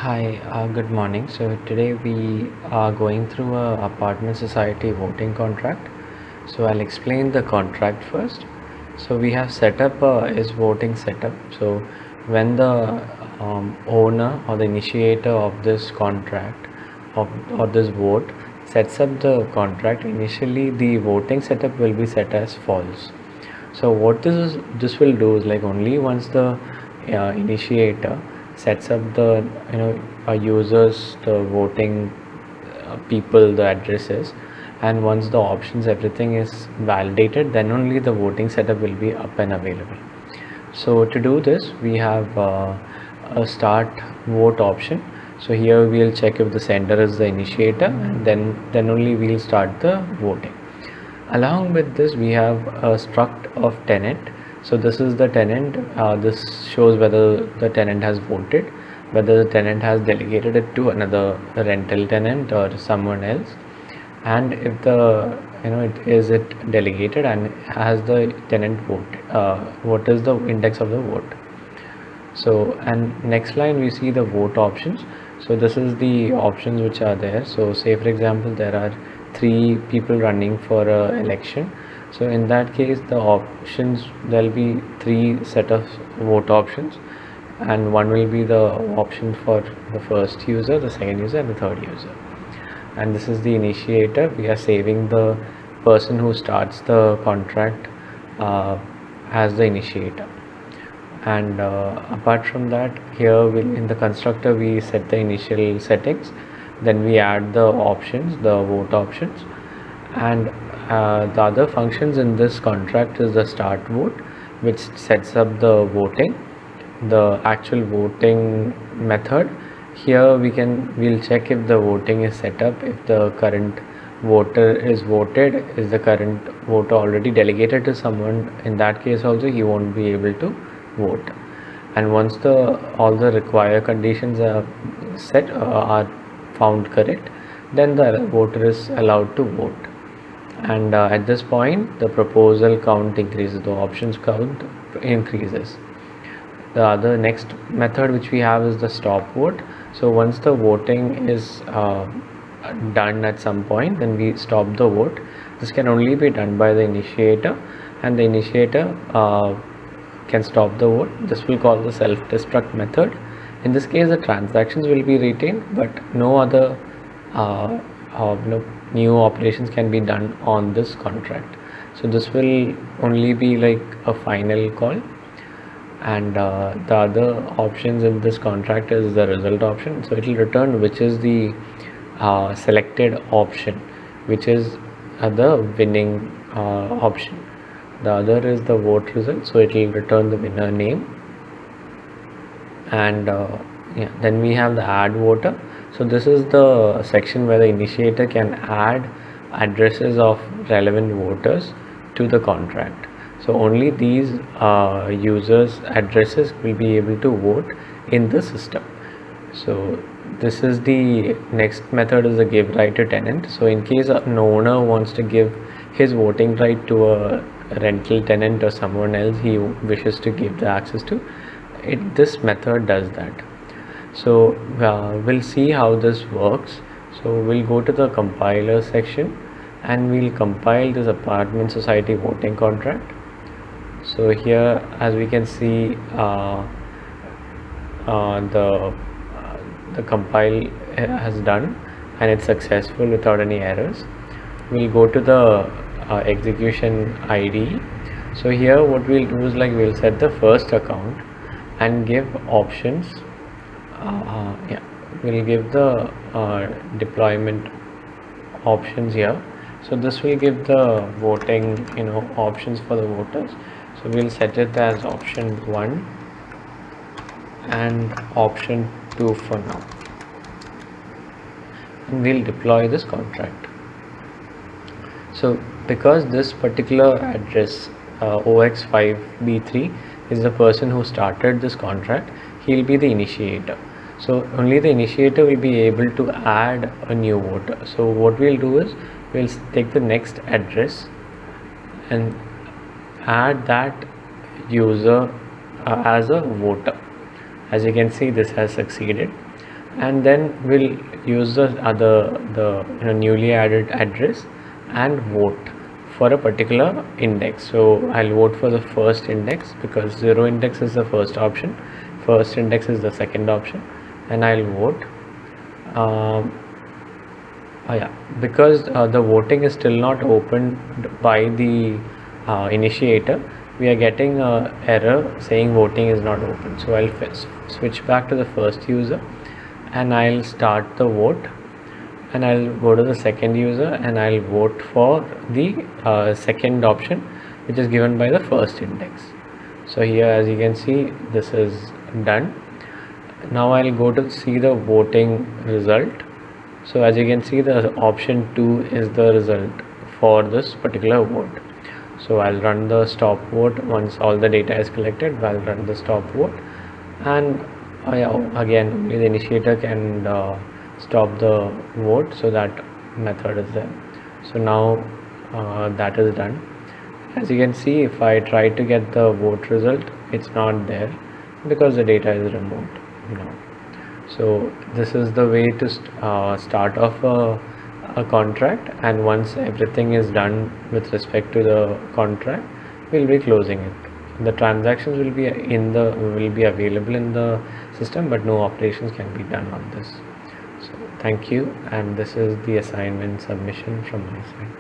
Hi, good morning. So today we are going through a apartment society voting contract. So I'll explain the contract first. So we have set up is voting setup. So when the owner or the initiator of this contract or this vote sets up the contract, initially the voting setup will be set as false. So what this will do is, like, only once the initiator sets up the users, the voting people, the addresses, and once the options everything is validated, then only the voting setup will be up and available. So to do this, we have a start vote option. So here we'll check if the sender is the initiator, and then only we'll start the voting. Along with this, we have a struct of tenant. So this is the tenant. This shows whether the tenant has voted, whether the tenant has delegated it to another rental tenant or someone else, and if the it delegated, and has the tenant vote, what is the index of the vote. So, and next line we see the vote options. So this is the options which are there. So say for example there are three people running for a election. So in that case the options, there will be three set of vote options, and one will be the option for the first user, the second user, and the third user. And this is the initiator. We are saving the person who starts the contract as the initiator. And apart from that, here in the constructor we set the initial settings, then we add the options, the vote options, and the other functions in this contract is the start vote, which sets up the voting, the actual voting method. Here we'll check if the voting is set up, if the current voter is voted, is the current voter already delegated to someone. In that case also he won't be able to vote. And once all the required conditions are set, are found correct, then the voter is allowed to vote. And at this point the proposal count increases, the options count increases. The other next method which we have is the stop vote. So once the voting is done at some point, then we stop the vote. This can only be done by the initiator, and the initiator can stop the vote. This will call the self-destruct method. In this case the transactions will be retained, but no other new operations can be done on this contract. So this will only be like a final call. And the other options in this contract is the result option. So it will return which is the selected option, which is the winning option. The other is the vote result, so it will return the winner name. And then we have the add voter. So this is the section where the initiator can add addresses of relevant voters to the contract. So only these users addresses will be able to vote in the system. So this is the next method, is the give right to tenant. So in case an owner wants to give his voting right to a rental tenant or someone else he wishes to give the access to it, this method does that. So we'll see how this works. So we'll go to the compiler section and we'll compile this apartment society voting contract. So here, as we can see, the compile has done and it's successful without any errors. We'll go to the execution ID. So here what we'll do is, like, we'll set the first account and give options. We'll give the deployment options here. So this will give the voting options for the voters. So we'll set it as option 1 and option 2 for now, and we'll deploy this contract. So because this particular address OX5B3 is the person who started this contract, he'll be the initiator. So only the initiator will be able to add a new voter. So what we'll do is, we'll take the next address and add that user as a voter. As you can see, this has succeeded. and then we'll use the newly added address and vote for a particular index. So I'll vote for the first index because 0 index is the first option, first index is the second option, and I'll vote. Yeah, because the voting is still not opened by the initiator, we are getting a error saying voting is not open. So I'll switch back to the first user and I'll start the vote, and I'll go to the second user and I'll vote for the second option which is given by the first index. So here, as you can see, this is done. Now I'll go to see the voting result. So as you can see, the option 2 is the result for this particular vote. So I'll run the stop vote. Once all the data is collected, I'll run the stop vote, and again only the initiator can stop the vote, so that method is there. So now that is done. As you can see, if I try to get the vote result, it's not there because the data is removed now. So this is the way to start off a contract, and once everything is done with respect to the contract, we'll be closing it. The transactions will be available in the system, but no operations can be done on this. So thank you, and this is the assignment submission from my side.